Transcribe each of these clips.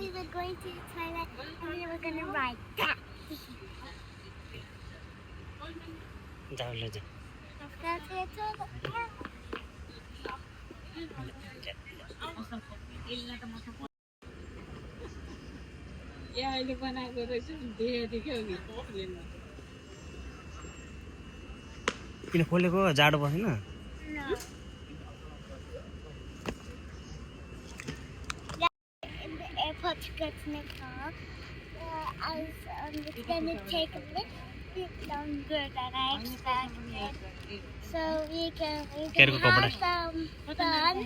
we were going to Thailand and we were gonna ride that. जाऊ ल जा अहिले बनाएको रहेछ देखेको किन खोलेको जाडो बसेन No. In the airport to go to Nepal, I was gonna take a little bit longer than I expected, so we can have some fun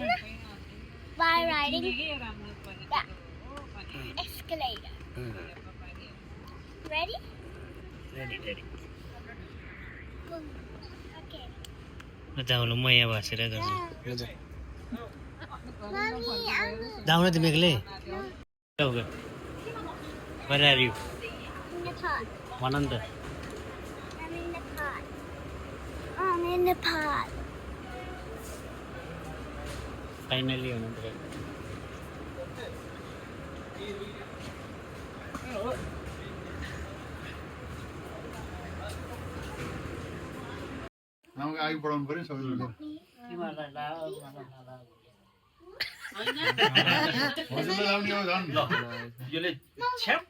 by riding that escalator. Ready? Ready ready Okay. जाऊ ल म यहाँ बसेर गर्छु Mommy, I'm जाऊ न तिमी एक्लै in Where are you? the pod. भन नि त I'm in the pod. I'm in the pod. Finally हुनु त आउँ आगे बढाउनु पर्यो सबैले हजुरले लाउने हो झन् यसले छ्याप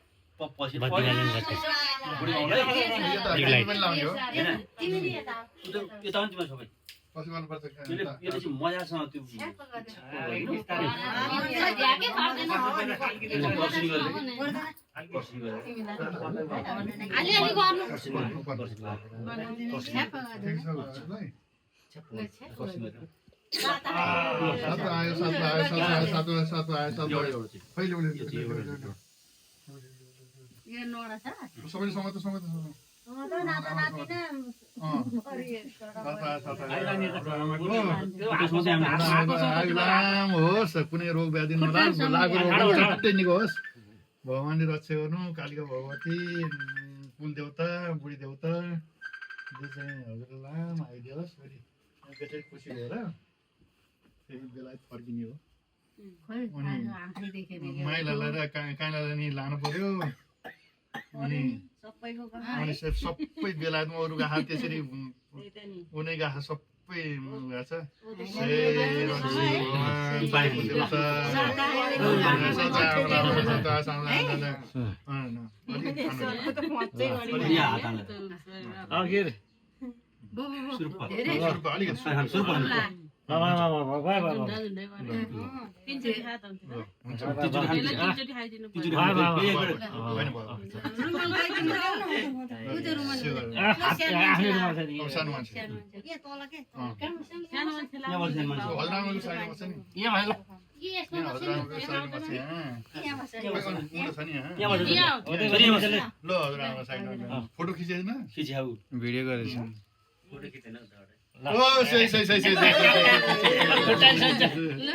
पछि बत्ती बाल्नु पर्छ बुढी आउँदै यो त हामी पनि लाउने हो हैन यो त अन्तिममा सबै पछि गर्नुपर्छ यसले चाहिँ मजासँग त्यो सबैले समात होस् कुनै रोग व्याधि नलागोस् निकोस् भगवानले रक्षा गर्नु कालिका भगवती कुल देवता बुढी देवता जो चाहिँ हजुरलाई लाम आइदियोस् फेरि बेटै खुसी भएर फेरि बेलायत फर्किने हो अनि माइलालाई र काइलालाई नि लानु पर्यो अनि अनि सबै बेलायतमा अरू गाहा त्यसरी उनै गाहा सबै भएको छ सानो मान्छे फोटो खिचेन भिडियो गरेछ ओ सही सही सही सही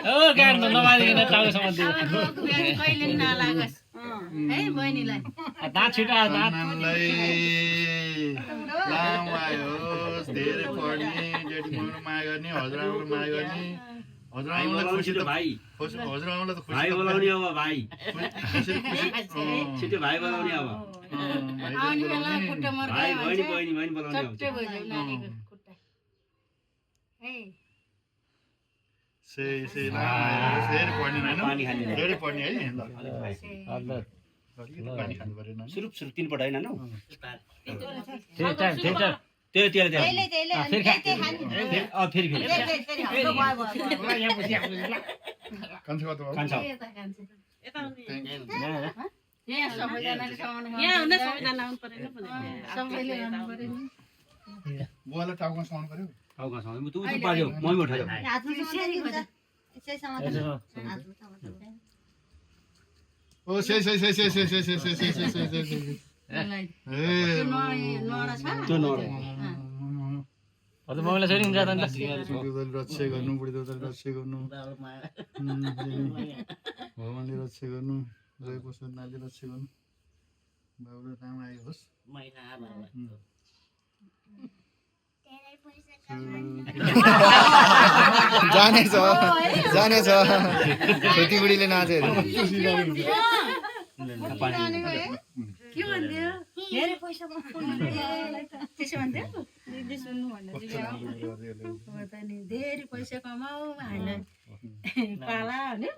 ओ गाड नमादिकिन टाउकोसम्म दियो कहिले नलागोस् है बहिनीलाई दाँत छिटो आ दाँत नामलाई लाम आयोस् धेरै पढ्ने जेठी मम्मीले माया गर्ने हजुरआमाले माया गर्ने हजुरआमालाई खुसी त भाइ हजुरआमालाई त खुसी भाइ बोलाउने अब भाइ खुसी छिटो भाइ बोलाउने अब आउने बेला खुट्टा भाइ मर्कायो बहिनी बहिनी बहिनी बोलाउने अब चट्टै भयो नानीको खुट्टा है सही धेरै पढ्ने हैन पानी खाने धेरै पढ्ने है ल अल्ल पानी खानु पर्यो नानी सुरुप सुरुप तीन पल्ट हैन न थिएटर थिएटर तेरे तेरे तेरे फेरि फेरि कान्छ कता हो खान्छ यहाँ सबैजनाले सामान यहाँ हुँदा सबैजना आउनु परेन सबैले गर्नु पर्यो नि बुवालाई टाउकोमा समाउनु पर्यो आउ गाउँछ म तु पाज्यो मम्मी उठायो ओ सही त्यो नडा छ हजुर मम्मीलाई छोडिदिनु जाँदा नि रक्षा गर्नु बुढी देवताले रक्षा गर्नु भगवानले रक्षा गर्नु जय प्रसाद नाले रक्षा गर्नु बाबुले नाम आयो होस् धेरै पैसा जानेछ खेती बुढीले नाच्यो के भन्दियो धेरै पैसा त्यसो भन्थ्यो दिदी सुन्नु भनेर हो त नि धेरै पैसा कमाऊ होइन पाला भन्यो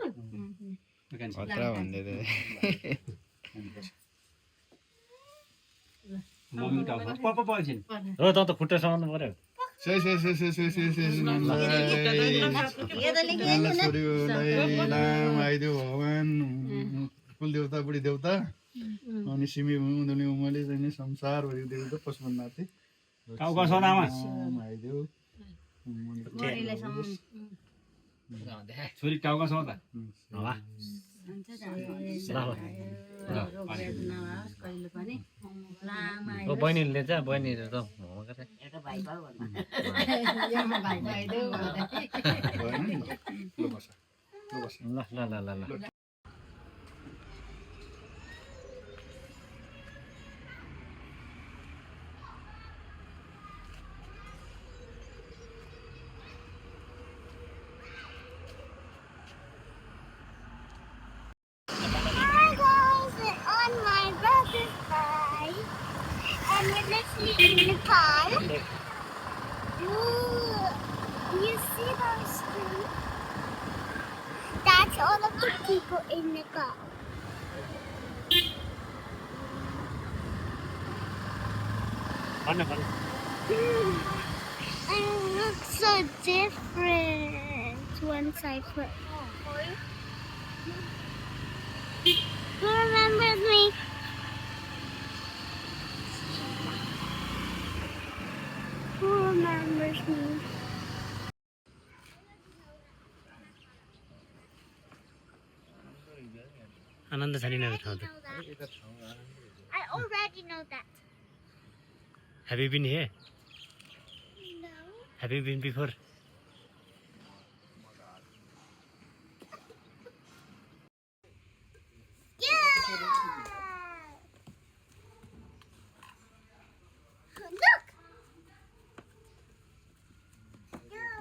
खतरा भन्दै थियो। मम्मी उठाउँछ पप्पा एकछिन हो त त खुट्टा समाउनु पर्यो छोरीलाई लाम आइदियो भगवान कुल देवता बुढी देवता अनि सिमी उनीहरूले उमाले चाहिँ संसारभरि देवता पशुपतिनाथी टाउको सदामा आइदियो छोरी टाउको सदा कहिले पनि लामा हो बहिनीले चाहिँ बहिनीहरू त ल ल ल ल ल Hi guys, we're on my brother's bike and we're literally in the car. Ooh, you see those two? That's all of the people in the car. भन्नु भन्नु And it looks so different once I put Who remembers me? Who remembers me? आनन्द छ नि I ठाउँ त already know that. I already know that. Have you been here? No. Have you been before? Yeah! Look! Yeah.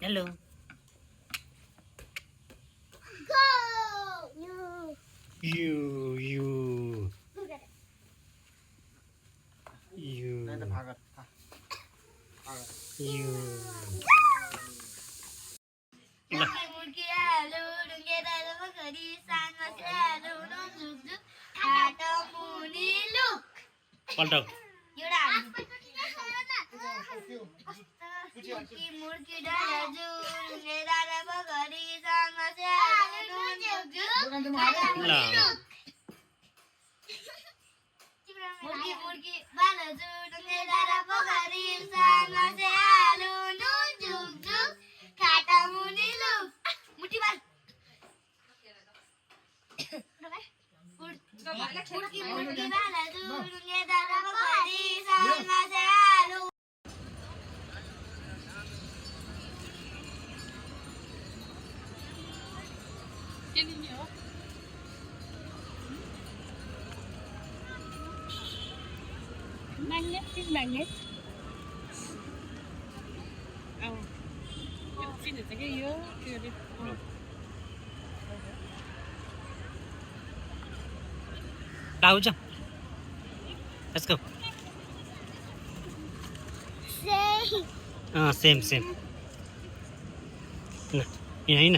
Hello. Go! You. You. Look at it. You. पल्टाउ Magnet is magnet. आउँछ Let's go. Say. Same. होइन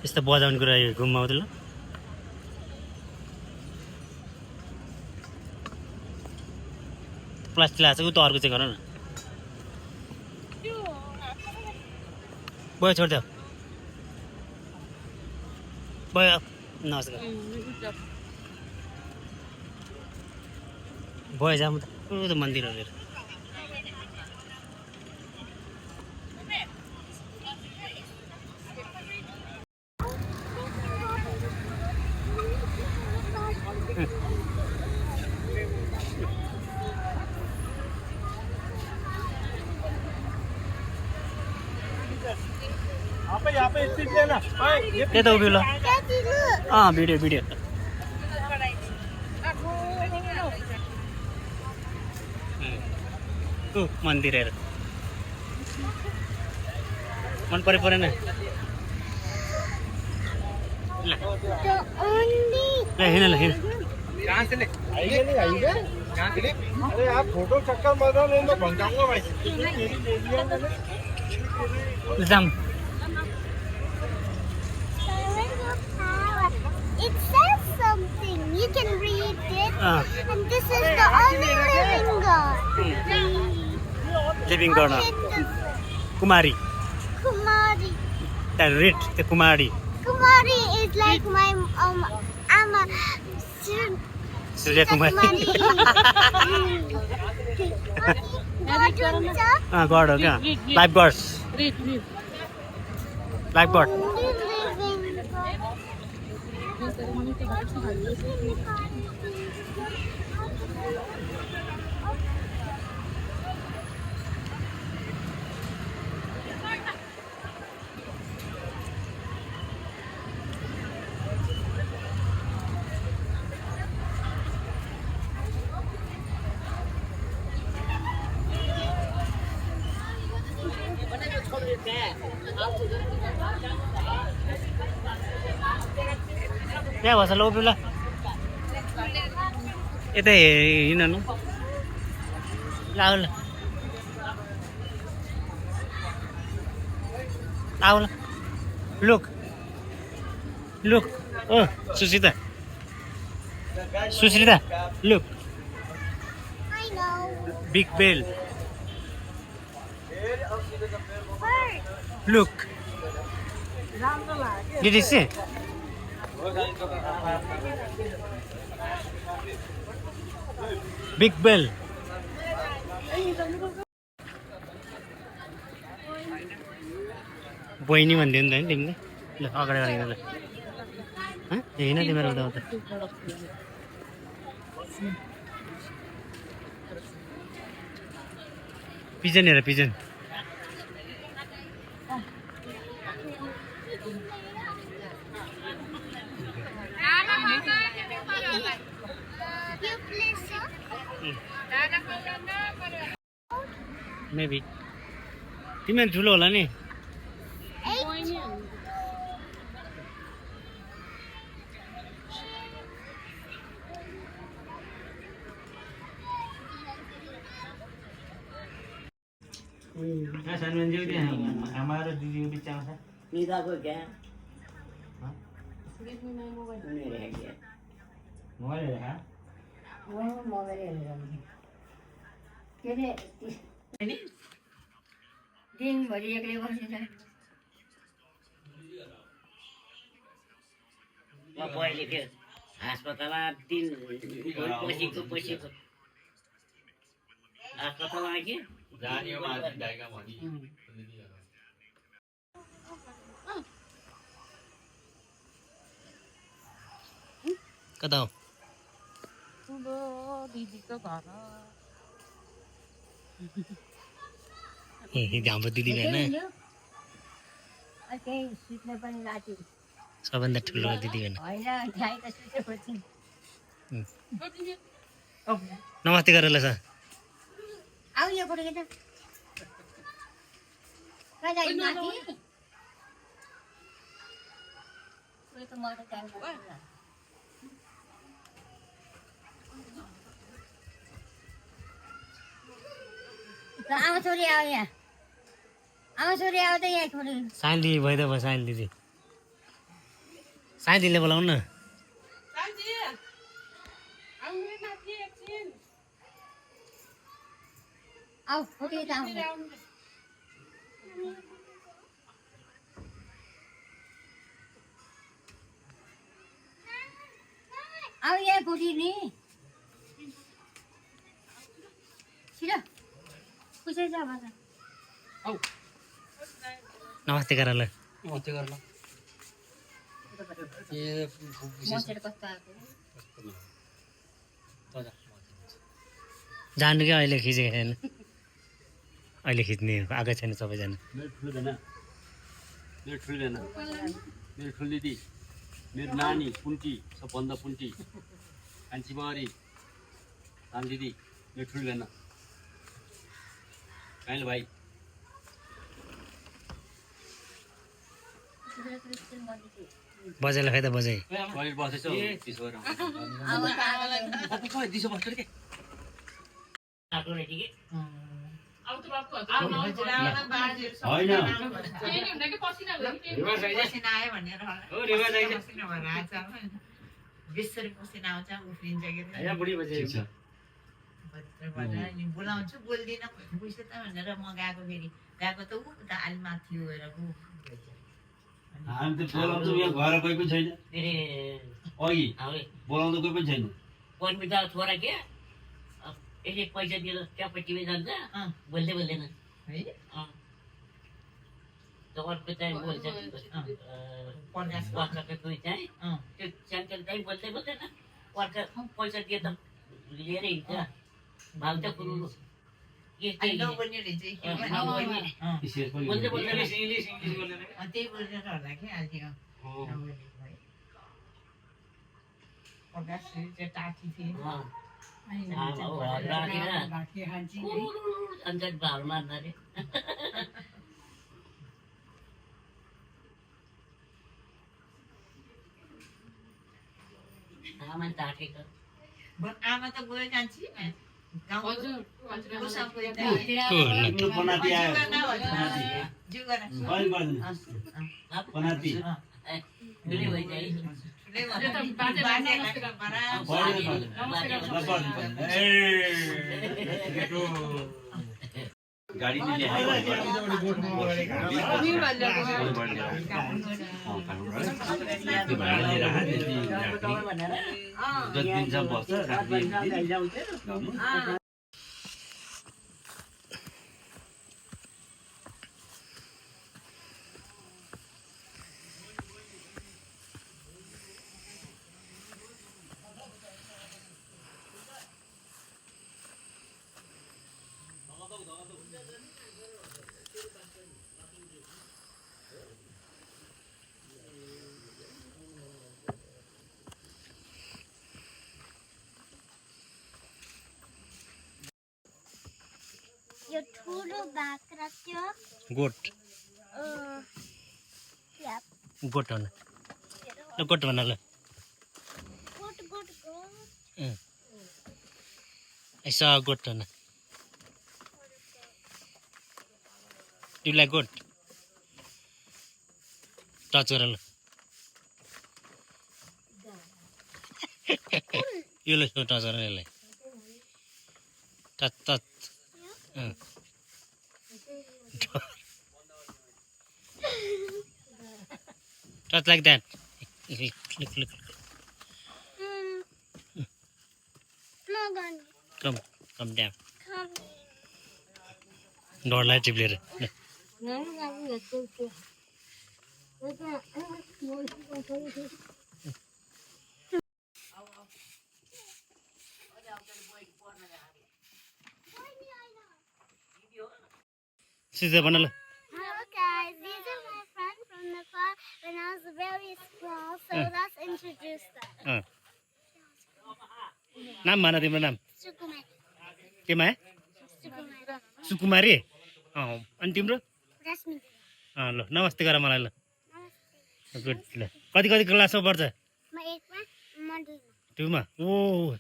यस्तो बजाउने कुरा घुममा आउँदैन ल plastic लगाएको छ उ त अर्को चाहिँ गर न भयो छोडिदेऊ भयो नमस्कार भयो जाऊँ त मन्दिरहरू त्यही त उभियो ल Daddy, look. अँ भिडियो भिडियो मन्दिर हेर मन परेन ल The only. ल हिँड ल हिँड अरे आप फोटो चक्कर मत लो, नहीं तो भग जाऊंगा भाई। जाम It says something. You can read it. अँ And this is the only living God. Living गर्न Okay, the Kumari Kumari. Red त्यो कुमारी Kumari is like my I'm a सूर्य कुमारी अँ गड हो क्या लाइफ गर्ड्स लाइफ गर्ड त्यहाँ भएछ ल उभियो ल यतै हिँड्नु ल owl owl look look oh Susita Sushrita look I know. Big bell Bird. Look Did you see? Big bell. बहिनी भन्दै नि त तिमीले ल अगाडि अगाडि ल होइन तिमीहरू उता उता पिजन हेर pigeon You play soccer? Maybe तिमीहरू ठुलो होला नि 8. सानो मान्छेको त्यहाँ आमा र दिदीको बिचमा छ निदाको क्या मोबाइल हेर मोबाइल हेरेर के अरे दिनभरि एक्लै बसिन्छ म पहिले थियो अस्पतालमा दिन पसेको अस्पतालमा के कता हो दिदीको घर ए हाम्रो दिदी भएन त्यही सुत्ने पनि राति सबभन्दा ठुलो दिदी भएन होइन गाई त सुतेपछि नमस्ते गरेर छ आऊ यो फोटो खिच कहाँ जाने माथि उयो त मलाई टाइम लाग्छ आमा छोरी आऊ यहाँ आमा छोरी आऊ त यहाँ छोरी साइल दिदी भइदियो भयो साइल दिदी साइल दिदीले बोलाउनु न आऊ फोटो खिच आऊ आऊ यहाँ फोटो नि छिटो पुछे जा भाषा नमस्ते गरेर ल मसेर कस्तो आएको जानु क्या अहिले खिचेको छैन अहिले खिच्ने आएको छैन सबैजना मेरो ठुलो नाना मेरो ठुलो दिदी मेरो नानी पुन्टी सबभन्दा पुन्टी कान्छी बुहारी राम दिदी मेरो ठुलो नाना काइल भाइ बजाइलाई फाइदा बजाइ कलेज बस्दैछ त्यसो गरेर दिसो बस्छ के आएको रहेछ कि बोलाउँछु बोल्दिनँ बुझ्छ त भनेर म गएको फेरि गएको त ऊ त अलि माथि गएर हामी त बोलाउँछौँ यहाँ घर कोही पनि छैन फेरि अघि अब बोलाउँदा कोही पनि छैन पढ्नु त छोरा के यसले पैसा दिएर ट्यापट्टिमै जान्छ बोल्दै बोल्दैन जगतको चाहिँ बोल्छ वर्षको दुई चाहिँ त्यो सानोले चाहिँ बोल्दै बोल्दैन वर्ष पैसा दिए त लिएर हिँड्छ भाउचा कुरो नबोल्ने रहेछ बोल्दै बोल्दैन त्यही बोलेर होला कि आज प्रकाश टाँकी थिएँ अन्त भाउ मार्दा अरे आमा टाँकेको आमा त गयो कान्छी गाडी जति बस्छ यो ठुलो बाख्रा त्यो गोठ गोठ भन गोठ भन ल गोठ गोठ गोठ ऐसा गोठ भन तिमीलाई गोठ टच गर ल यो ल टच गर यसलाई touch touch Just like that. Look. Not gonna Come down. come. Door light clear. Sister Banala. Hello guys, these are my friends from Nepal when I was very small, so let's introduce them. नाम भन तिम्रो नाम Sukumari. केमा है Sukumari. सुकुमारी अनि तिम्रो Rashmi. ल नमस्ते गर मलाई ल Namaste. गुड ल कति कति क्लासमा पढ्छ म एकमा म दुईमा. 2 मा ओ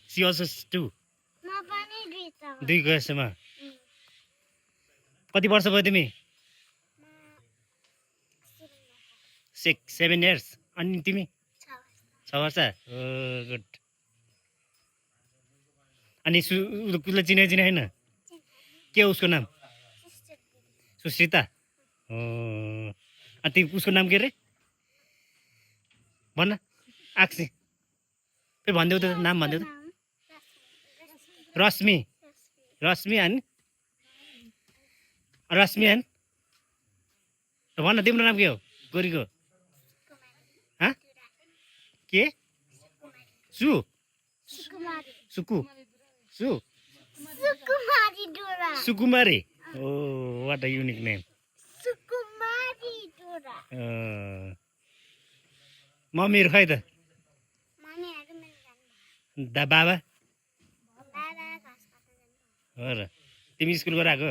सी अल्सो 2 म पनि दुईमा. 2 क्लासमा कति वर्ष भयो तिमी 7 years अनि तिमी 6 वर्ष गुड अनि उसलाई चिने होइन के उसको नाम सुश्रिता अनि तिमी उसको नाम के रे भन्न आक्सी फेरि भनिदेऊ त नाम भनिदेऊ त रश्मि अनि भन्न तिम्रो नाम के हो गोरीको के Sukumari Dura. Sukumari oh what a unique name Sukumari Dura. छोरा मम्मीहरू खै त मम्मीहरू मेरो जानु बाबा दादा घाँस काट्न जानु हो र तिमी स्कुल गएर आएको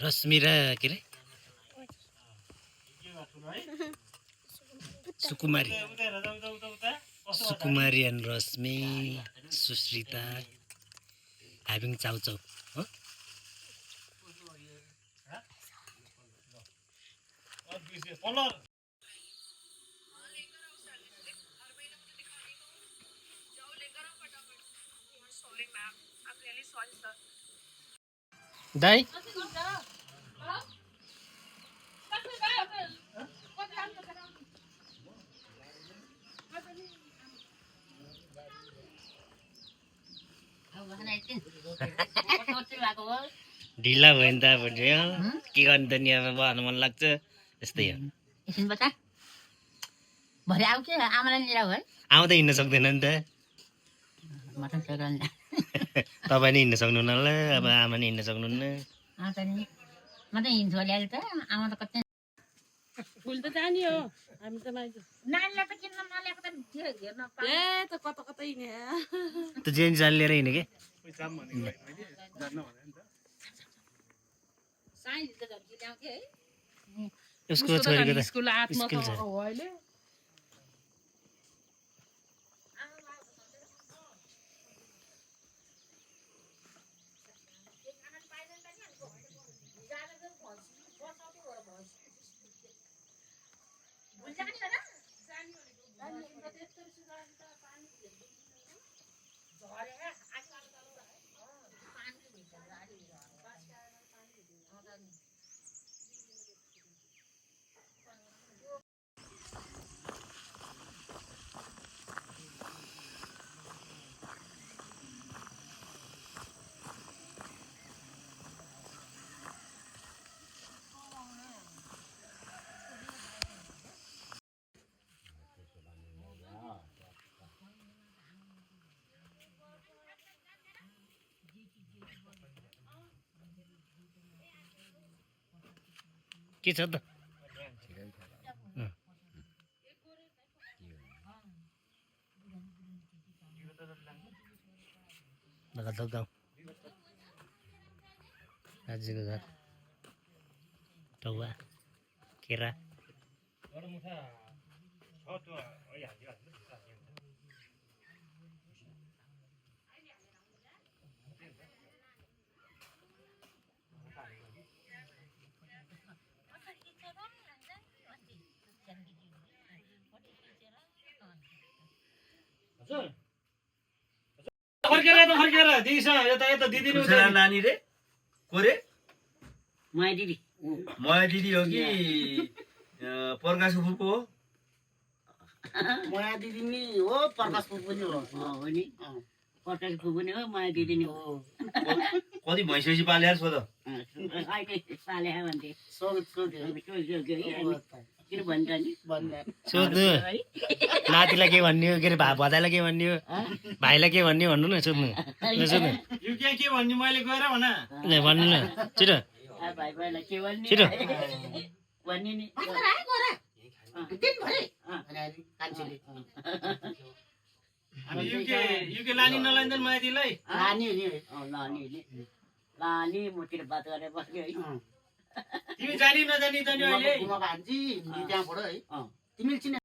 रश्मि र के अरे सुकुमारी एन्ड रश्मि सुश्रिता having चाउ चाउ हो दाइ ढिला भयो नि त अब के गर्ने त नि अब बस्नु मन लाग्छ यस्तै हो एकछिन बच्चा भरे आऊ के आमालाई लिएर है आउँदै हिँड्न सक्दैन नि त मटन सेकन तपाईँ नै हिँड्न सक्नुहुन्न ल अब आमा नि हिँड्न सक्नुहुन्न आउँछ नि म त हिँड्छु होला अहिले त आमा त कति फुल त जाने हो हामी त माइजू नानीलाई त किन्न नल्याएको त हेर्न ए त कता कतै नि त जेन्स जान लिएर हिँड्यो कि साइज त झन् ल्याउँथे है उसको छोरीको त स्कुल आत्मा स्कुल छ त हो अहिले के छ त गाउँ आजीको घर टौवा केरा फर्केर यता दिदी नानी रे को रे माया दिदी माया दिदी हो कि प्रकाश फुपू हो माया दिदी नि हो प्रकाश फुपू नि हो नि प्रकाश फुपू नि हो माया दिदी नि हो कति भैँसी पाले सोध अहिले पाले भन्थे किन भन्छ नि सोध्नु नातिलाई के भन्ने हो के अरे भदाइलाई के भन्ने हो भाइलाई के भन्ने भन्नु न सोध्नु सोध्नु यो के भन्नु मैले गएर भन ल भन्नु न छिटो भाइ भाइलाई के भन्ने छिटो भन्ने नि युके लानी नलाइँदैन माया दिदीलाई लानी मतिर बात गरेर बस्यो है तिमी जानी नजानी त नि अहिले तिमीले चिन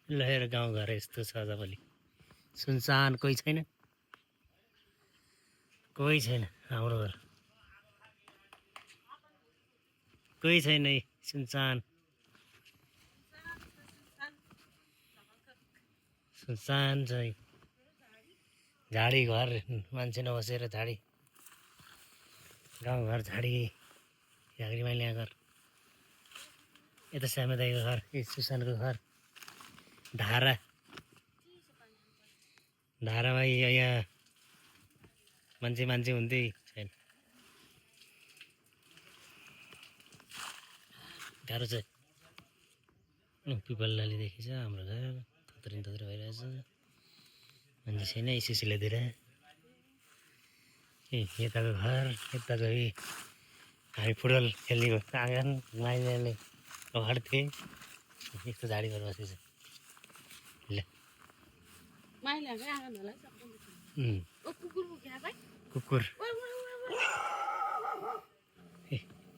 ल हेर गाउँघर यस्तो छ आजभोलि सुनसान कोही छैन हाम्रो घर कोही छैन है सुनसान छ है झाडी घर मान्छे नबसेर झाडी गाउँघर झाडी झाँक्री माइलीको घर यता श्यामे दाईको घर सुशान्तको घर धारामा यहाँ मान्छे हुन्थ्यो छैन गाह्रो छ पिपल लालीदेखि छ हाम्रो घर थत्रिन भइरहेछ मान्छे छैन सुशीलातिर यताको घर यताको हामी फुटबल खेल्नेको आँगन माइलीले अगाडि थिएँ यस्तो झाडी घर बसेको छ ल माइलाकै आँगन होला है सबै ओ कुकुर बोकेर भाइ कुकुर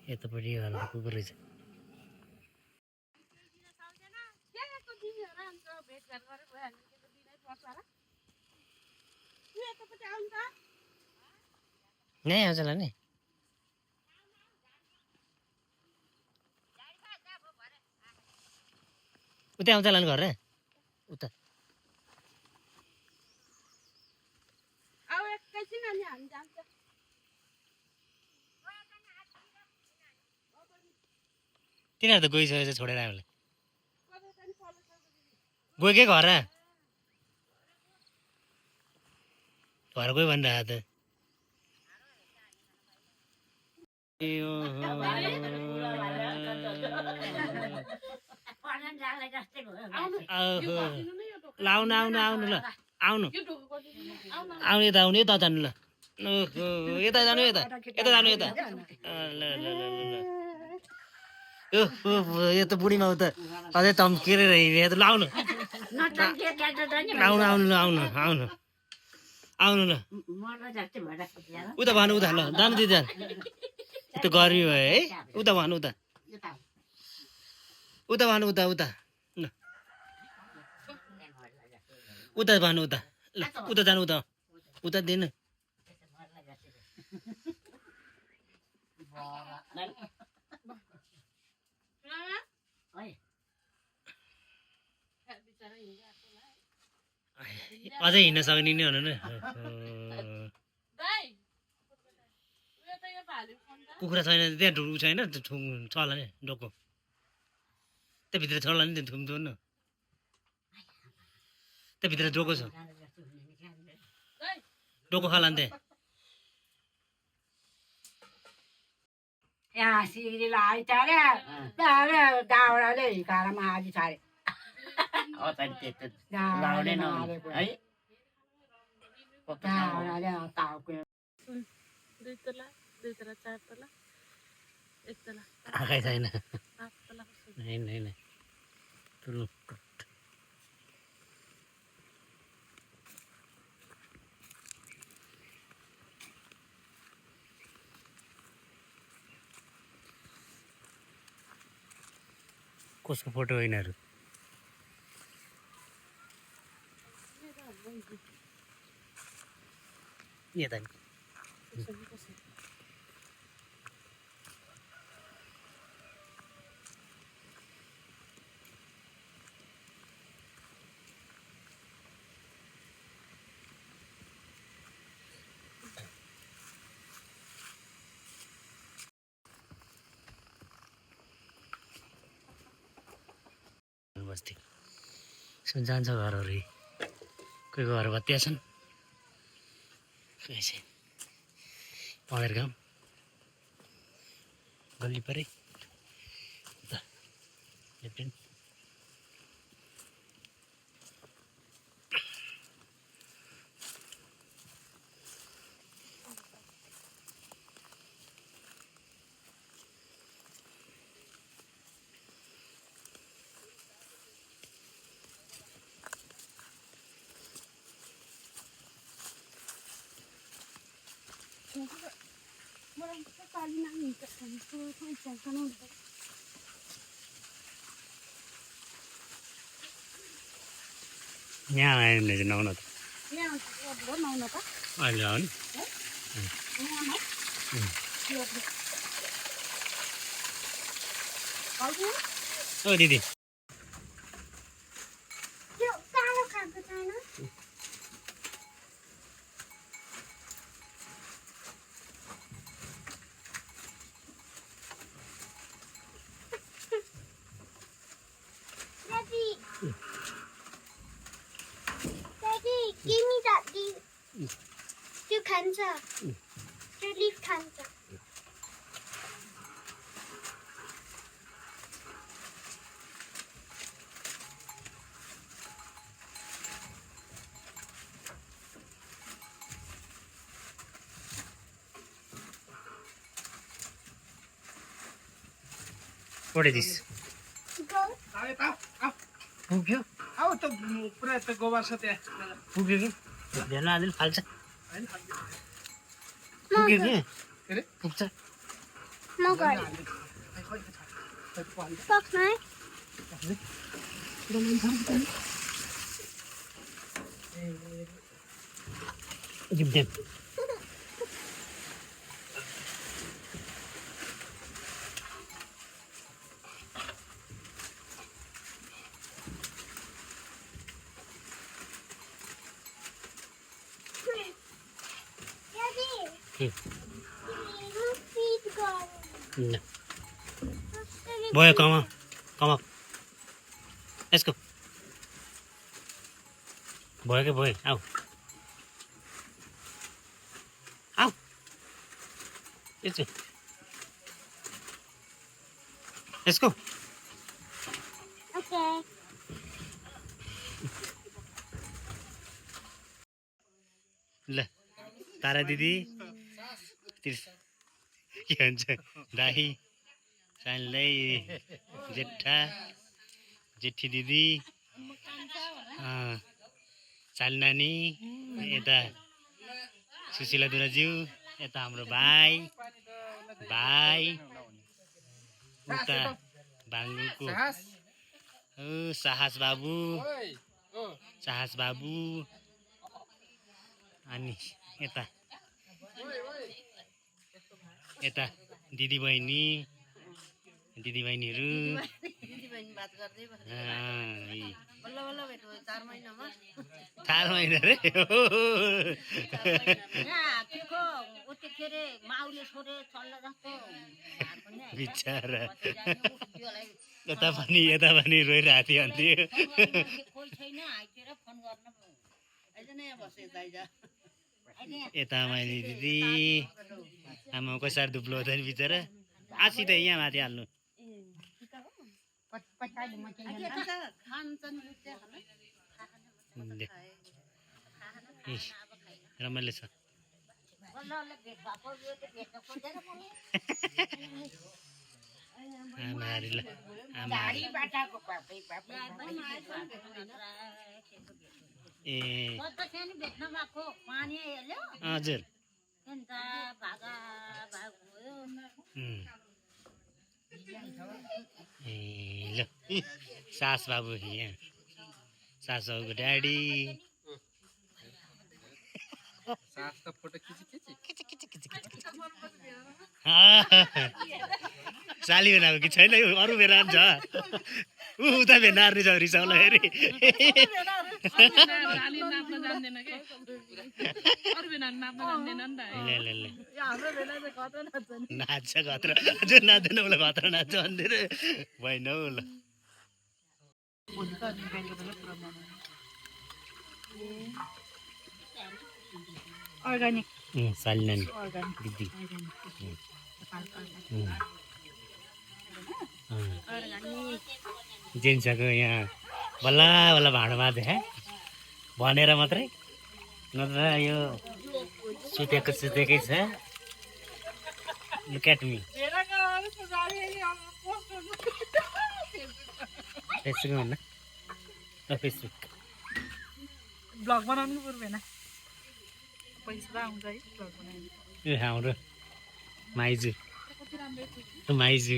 यतापट्टि घरमा कुकुर रहेछ त्यहाँको दिदीहरू अन्त भेटघाट गरेर भइहाल्यो त्यो त दिनै पर्छ होला तँ यतापट्टि आउनु त नै आउँछ होला नि उतै आउँछ होला नि घर उता अब एकैछिन अनि हामी जान्छ तिनीहरू त गइसकेछ छोडेर हामीलाई गएकै घर घर गयो भनिरहेको त ल आउनु आउनु ल आउनु यो ढोको गरिदिनु आउनु यता आउनु यता जानु ल यता जानु यता यता जानु यता ल ल ल ल यो त बुढीमा त अझै तम्केर हिँडे त ल आउनु आउनु आउनु ल आउनु आउनु आउनु ल उता भानु उता ल जानु दिदी जानु त्यो गर्मी भयो है उता भानु उता उता भानु उता उता ल उता भानु उता ल उता जानु उता उता दिनु अझै हिँड्न सक्ने नि हुनु न दाइ उयो त यो भालु फोन त कुखुरा छैन त्यहाँ ढुङ्गु छैन छ होला नि डोको त्यहाँभित्र छ होला नि त्यो थुम्थुम न त्यहाँभित्र डोको छ डोको खाला नि त्यहाँ यहाँ सिरीलाई आइचारे दाउराले हिकाएर मारी छारे लाउने न है दाउराले ताउको दुई तला 4 तला 1 तला आँखै छैन 8 तला होइन होइन ठुलो कसको फोटो हो यिनीहरू यता नि बस्ती सुनसान छ घरहरू कोही घर भत्या छन् कोही छैन पँधेर गाउँ गल्ली परे लेफ्टिन मलाई त पाली नानी हुन्छ यहाँ आयो भने चाहिँ नआउन त यहाँ नआउन त अहिले आउनु ओ दिदी यो कालो खाएको छैन Give me that leaf. त्यो खान्छ त्यो लिफ खान्छ What is this? Go. पुग्यो आऊ त पुरा त गोबर छ त्यहाँ पुग्यो कि भेन आदिल फाल्छ पुग्यो कि पुग्छ म गरे सक्छ है Give them. Daddy. Look, feet gone. No. Boy, come on. Come up. Let's go. Boy, okay, boy. Out. Out. Let's go. Let's go. Okay. ल तारा दिदी के भन्छ दाही सानलाई जेठा जेठी दिदी चाल नानी यता सुशीला दुराज्यू यता हाम्रो भाइ भाइ उता भाङ्गुको साहस बाबु अनि यता यता दिदीबहिनीहरू चार महिना रे बिचारा यता पनि रोइरहेको थियो अन्थ्यो यता मैले दिदी आमाको सार दुब्लो हुँदा नि बिचरा आसी त यहाँ माथि हाल्नु रमाइलो छ ए हजुर ए ल सास बाबु यहाँ सास बाबुको ड्याडी साली भेना कि छैन अरू भेना छ उता भेना रिसाउला फेरि नाच्छ खतरा जो नाच्दैन उसलाई खतरा नाच्छ भन्दै भएन हौ ल अर्गानिक साली नानी दिदी जेन्सको यहाँ बल्ल बल्ल भाँडो माझ्दै भनेर मात्रै नत्र यो सुतेकै छ लुक एट मी फेसबुक भन्न फेसबुक ब्लग बनाउनु पर्दैन पैसा आउँछ है ब्लग बनाउनु ए हाम्रो माइजू माइजू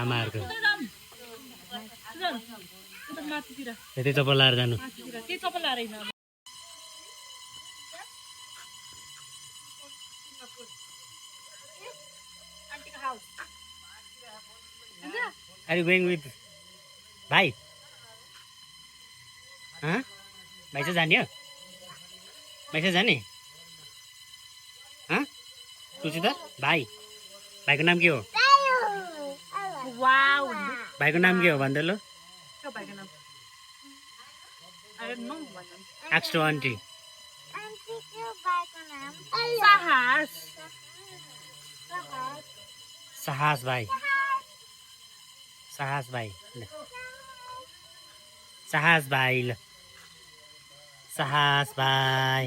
आमाहरूको त्यतै चप्पल लाएर जानु Are you going with भाइ भाइ चाहिँ जाने हो भाइ चाहिँ जाने तुसित भाइ भाइको नाम के हो भाइको नाम के हो भन्दै ल त्यो भाइको नाम I don't know भन्नु Ask to auntie. आन्टी त्यो बाइको नाम साहस Sahas bhai. Sahas bhai. ल Sahas bhai ल Sahas bhai.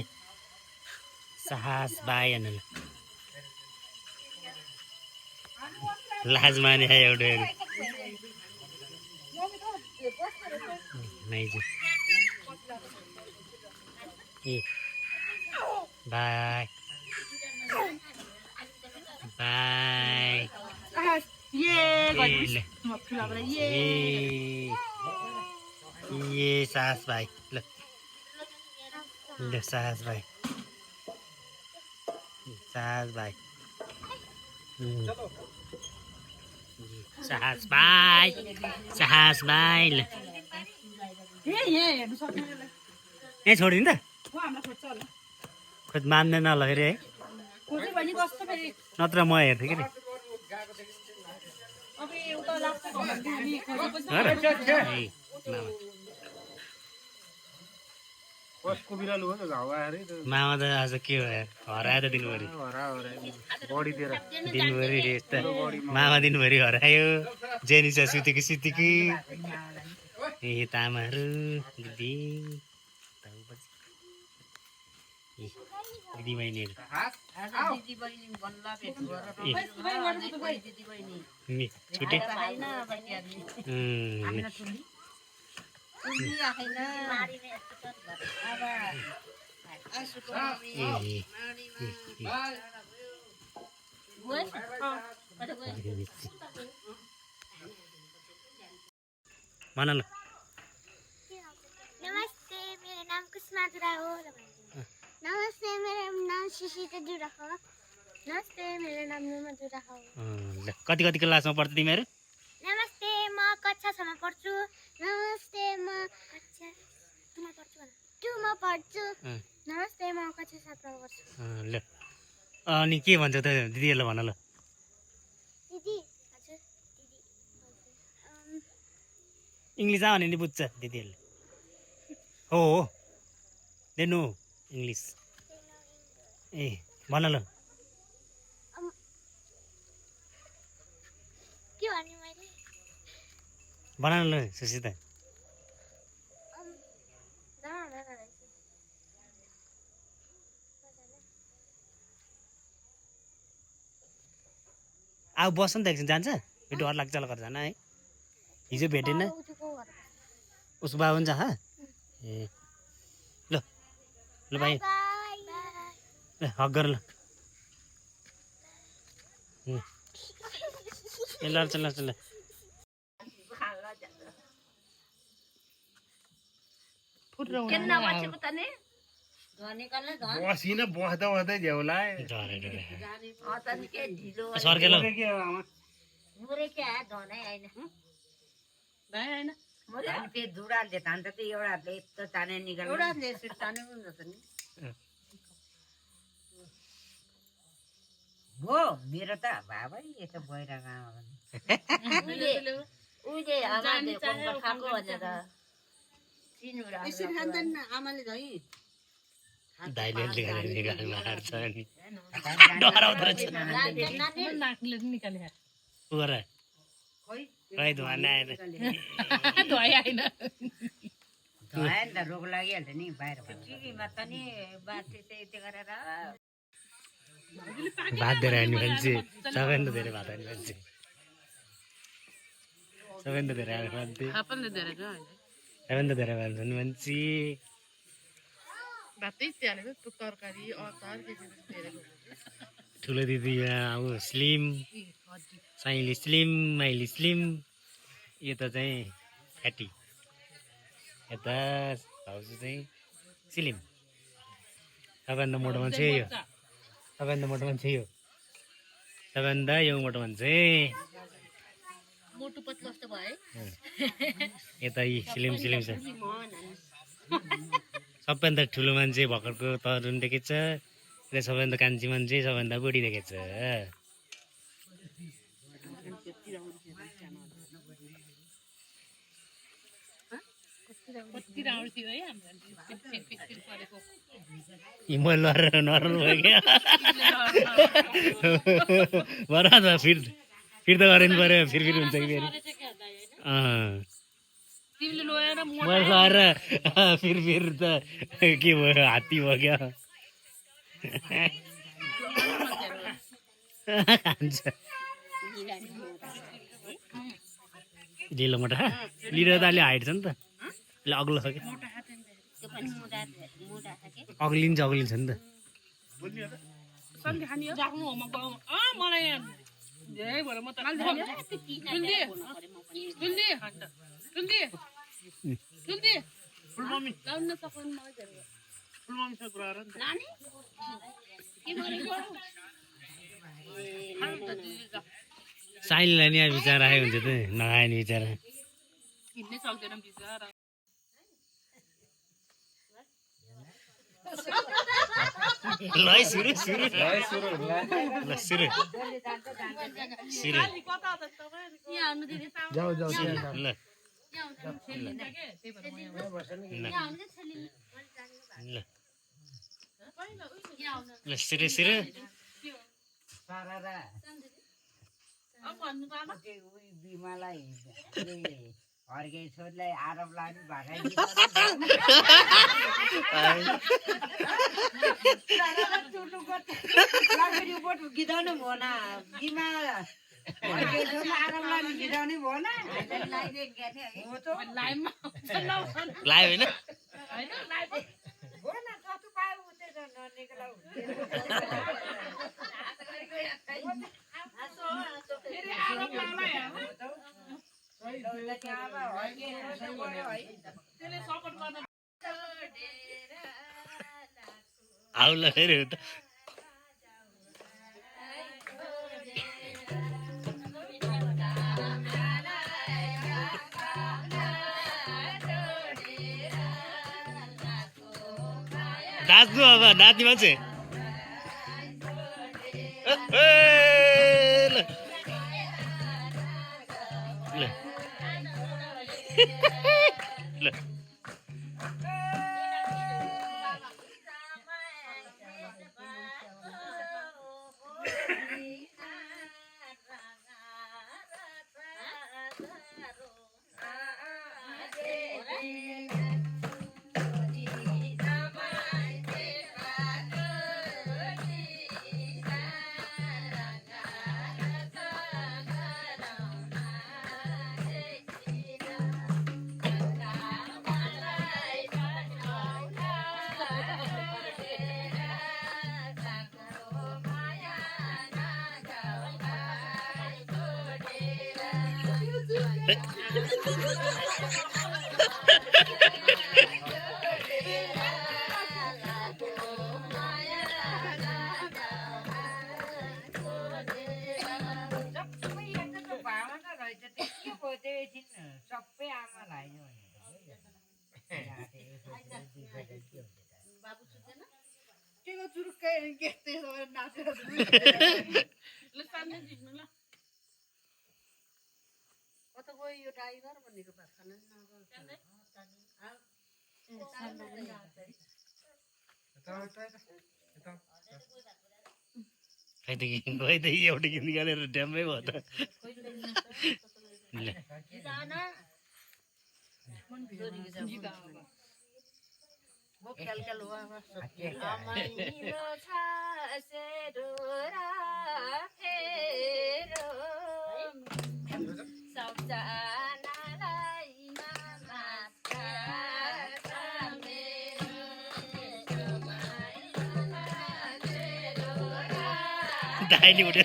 Sahas bhai हेर्नु ल लाज माने एउटा नाइजी ए बाई बाई साहस ये ल म फिलाबाट ये ए साहस भाइ ल ल साहस भाइ साहस भाइ साहस भाइ साहस भाइ ल ये हेर्नु सक्दैन यहीँ छोडिदिनु त म हामीलाई खोज्छ होला खोज मान्दैन होला फेरि है खोज्यो भने कस्तो फेरि नत्र म हेर्थेँ कि अब उता लाग्छ भने हामी खोजेपछि ए मामा कसको बिरालो हो त हावा आएर मामा त आज के भयो हरायो त दिनभरि बडीतिर दिनभरि यस्ता मामा दिनभरि हरायो जेनिसा सुतेकी सुतेकी ए तामाहरू दिदी दिदी बहिनीहरू छुटे भन ल नमस्ते मेरो नाम कुसमाधुरा हो नमस्ते मेरो नाम सुशिता दुरा हो नमस्ते मेरो नाम नुमधुरा हो ल कति क्लासमा पढ्छ तिमीहरू नमस्ते म कक्षा 6 मा पढ्छु नमस्ते म कक्षा 2 मा पढ्छु नमस्ते म कक्षा 7 मा पढ्छु ल अनि के भन्छ त दिदीहरूलाई भन ल दिदी हजुर दिदी इङ्ग्लिस आयो भने नि बुझ्छ दिदीहरूले हो दे नो इङ्ग्लिस ए भन ल के भन्नु मैले भन ल सुसिता अब बस्छ नि त एकछिन जान्छ यो डर लाग्छ ल जान है हिजो भेटेन उसको बाबा पनि जहाँ ए ल ल भाइ ल हक गर ल ए ल चल चल बसिन बस्दा बस्दै झ्याउला सर्के ल हो मेरो त बाबै यसो भइरहेको आमाले झै दाइले गाडीमा हार्छ अनि डराउँदो रहेछ उ गर खै धुवा नआएर रोग लागिहाल्छ नि बाहिर टिभीमा त नि बाँच्ने चाहिँ त्यो गरेर भात दिएर हान्ने मान्छे सबैभन्दा धेरै भात हान्ने मान्छे सबैभन्दा धेरै हान्ने मान्छे सबैभन्दा धेरै भात हान्ने मान्छे ठुलो दिदी अब स्लिम साइली स्लिम माइली स्लिम यता चाहिँ फ्याटी यता भाउजू चाहिँ स्लिम सबैभन्दा मोटो मान्छे यो सबैभन्दा मोटो मान्छे यो सबैभन्दा यो मोटो मान्छे यता यी स्लिम स्लिम छ सबैभन्दा ठुलो मान्छे भर्खरको तरुण देखेछ यता सबैभन्दा कान्छी मान्छे सबैभन्दा बुढी देखेछ कति राम्रो थियो है हाम्रो फिर परेको हिमो नरम भयो क्या भरा त फिर त गरिनु पर्यो फिर हुन्छ कि फेरि तिमीले लोएर मैले लगाएर फिर त के भयो हात्ती भयो क्या खान्छ ढिलो मोटा लिएर त अलि हाइट छ नि त अहिले अग्लो छ क्या अग्लिन्छ नि त सन्डे खाने हो जाग्नु हो मलाई धेरै भएर म त जुल्दी फुलममी लाउन सक्दैन मलाई धेरै फुलममीसँग कुरा गर नि त। नानी के गरेको साइनलाई नि विचार राखेको हुन्छ त नखाए नि विचार हिँड्नै सक्दैन बिचरा ल है सुरु ल सुरु कता त तपाईँ यहाँ आउनु दिदी जाऊ जाऊ ल ल सुरु अब भन्नु त आमा बिमालाई अर्कै छोरीलाई आरोप लाग्ने भाइ गिदाउनु भएन बिमा आरोप लाग्ने गिदाउने भएन लाइभमा लाइभ होइन फेरि आरोप लाग्ला त्यसले सपोर्ट गर्न आउला फेरि त नाच्नु अब नाच्ने मान्छे ल ल सबै आमालाई चुरुक्कै नाचेर ल सान्ने जित्नु ल कता गयो यो ड्राइभर भनेको बात खान खै त एउटा गीत निकालेर ड्याम्मै भयो त ल दाइले उठ्यो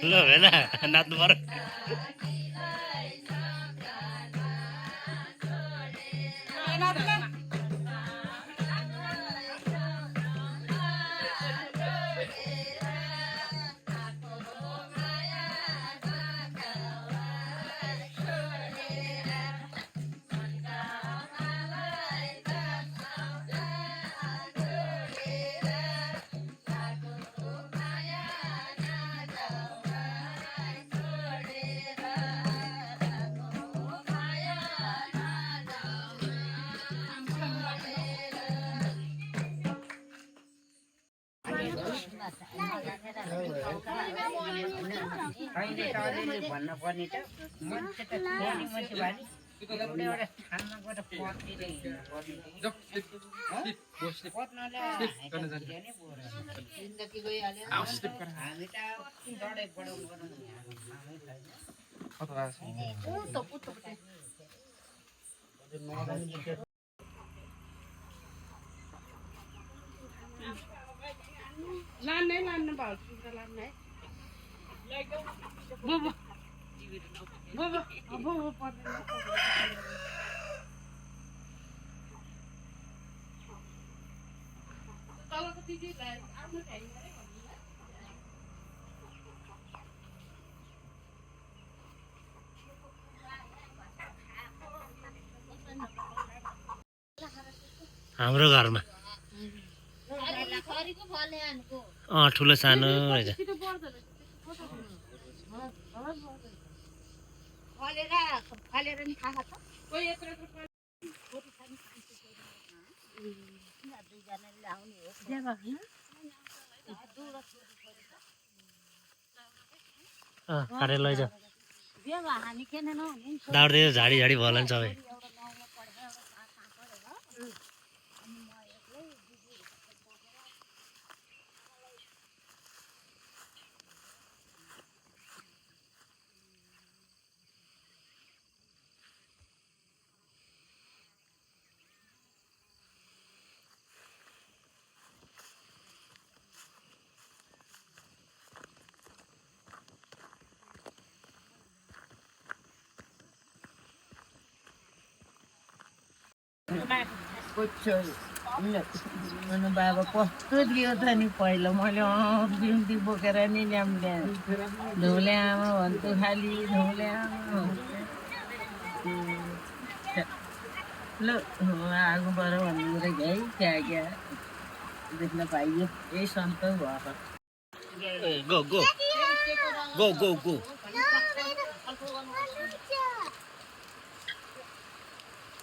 ल हेर नाच्नु पर्यो भन्नुपर्ने त मान्छे त छोरी मान्छे भए नि एउटा ठाउँमा गएर जिन्दगी गइहाल्यो हामी त डढाइ बढाउनु लान्न भाउ लान्न तलको दिदीलाई आफ्नो ठाउँमा हाम्रो घरमा ठुलो सानो रहेछ फलेर नि खाएको छ कोही यत्रो काटेर लैजाऊ हामी किन नहुने दाउडे झाडी झाडी भयो होला नि सबै मनु बाबा कस्तो दियो त नि पहिला मैले बिउती बोकेर नि ल्याउँदै धौले आमा भन्छु खालि धौले आमा ल आगोबाट भन्नु है क्या देख्न पाइयो यही सन्तोष भएको go go go go go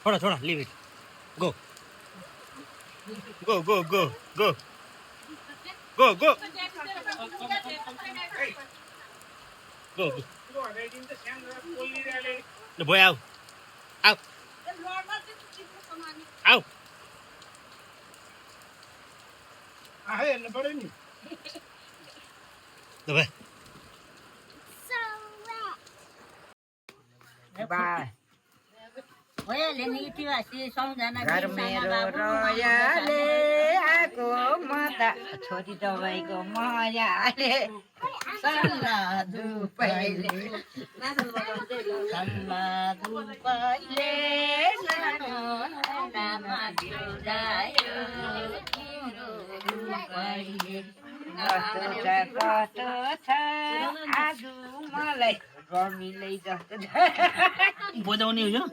छोडा छोडा leave it go go go go go go go go go boy आऊ आऊ आऊ हेर्नु पर्यो नि ल भाइ भइहाल्यो नि इतिहासी सम्झना घर मेरो रयाले आएको मजा छोरी दबाईको मजाले सल्ला दुपैले सल्ला दुपैले सानो नामा बिउजायो तिम्रो दुपैले कस्तो छ आज मलाई रमिलै जस्तो बजाउने हो यो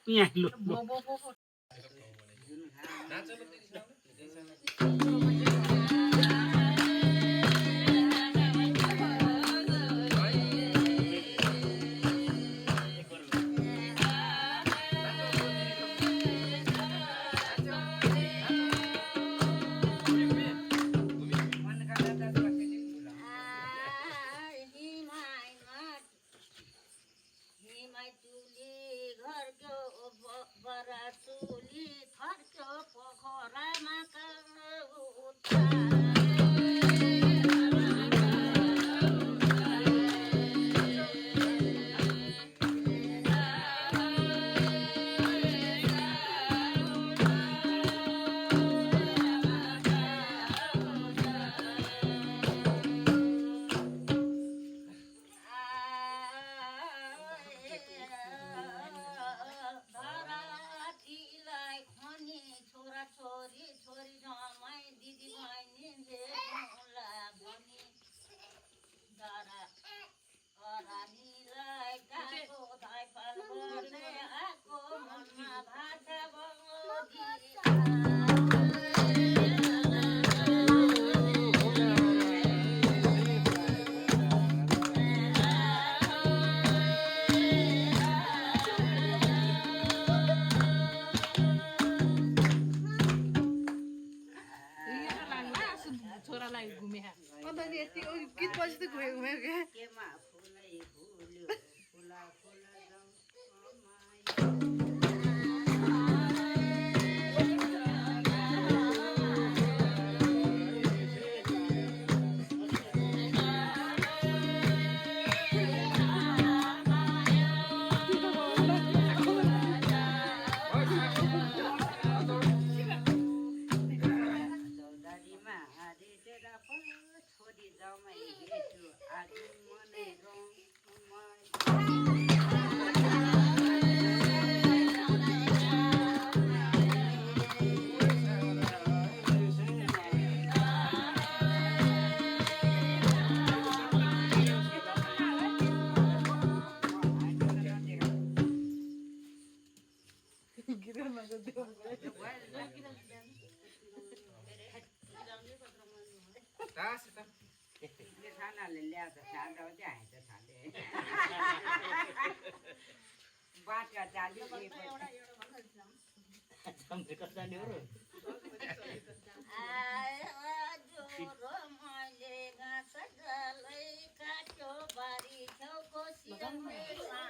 यहाँ लु भयो क्या केमा फुलै फुल्यो फुला फुल चौधरीमा हारेर छोरी जमाइ भेट्यो आज मनै खानाले ल्याएर खाँदा चाहिँ हाइट खाँदै बाटका चाल्यो ज्वरो मैले घाँस जलै काट्यो बारी छेउको सबैजना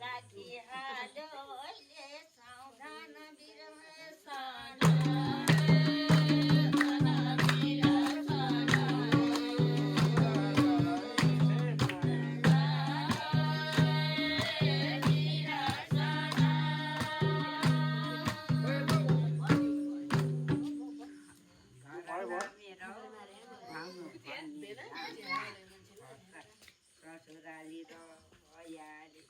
राखिहाल्यो अहिले साउधान ससुराली र भयाली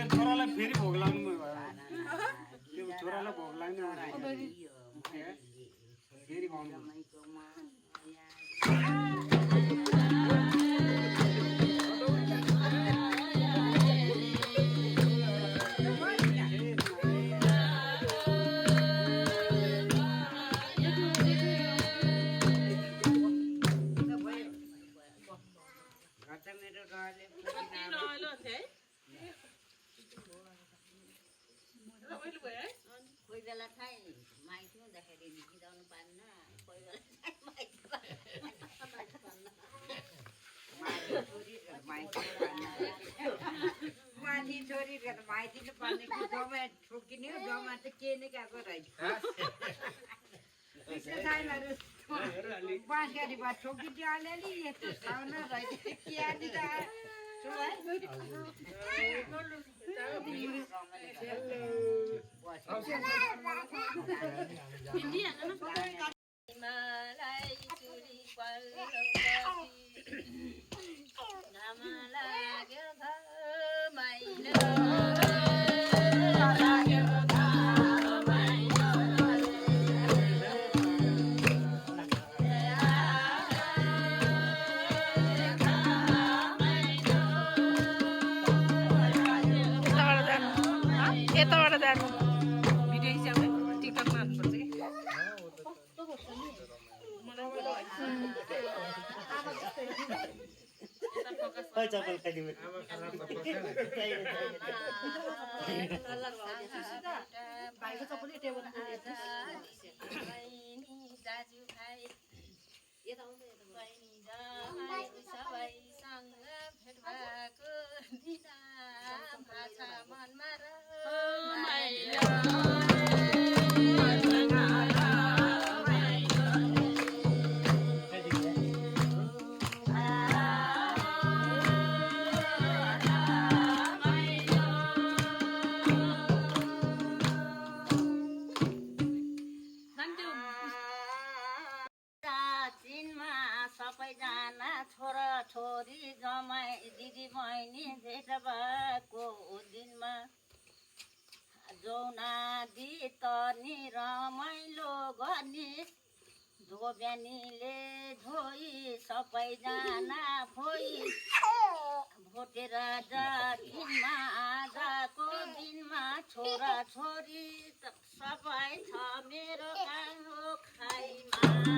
छोरालाई फेरि भोग लाग्नु त्यो छोरालाई भोग लाग्नु फेरि भन्नु मेरो रहले कोही बेला चाहिँ माइती हुँदाखेरि गिराउनु पार्न कोही बेला माथि छोरी माइतीले पार्ने जमा ठोकिने जमा चाहिँ के नै गएको रहेछ बाँसगाडी भए ठोकिदियो अलिअलि यस्तो खाउन रहेछ के आदि त मलाई चुरी घाम लाग्यो यताबाट जानु भिडियो हिसाबले टिकटक मार्नुपर्छ कि चप्पल खाइदिनु भाइको चप्पल टेबल दाजु भाइ सबैसँग भेट भएको दिन भाषा मनमा सबैजना छोरा छोरी जमाइ दिदी बहिनी भेट भएको दिनमा जौना दि तर्नी रमाइलो गर्ने धोब्यानीले धोई सबैजना भोइ भोटेर जातिमा आजको दिनमा छोरा छोरी सबै छ मेरो कालो खाइमा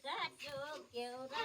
काट्यो केउरा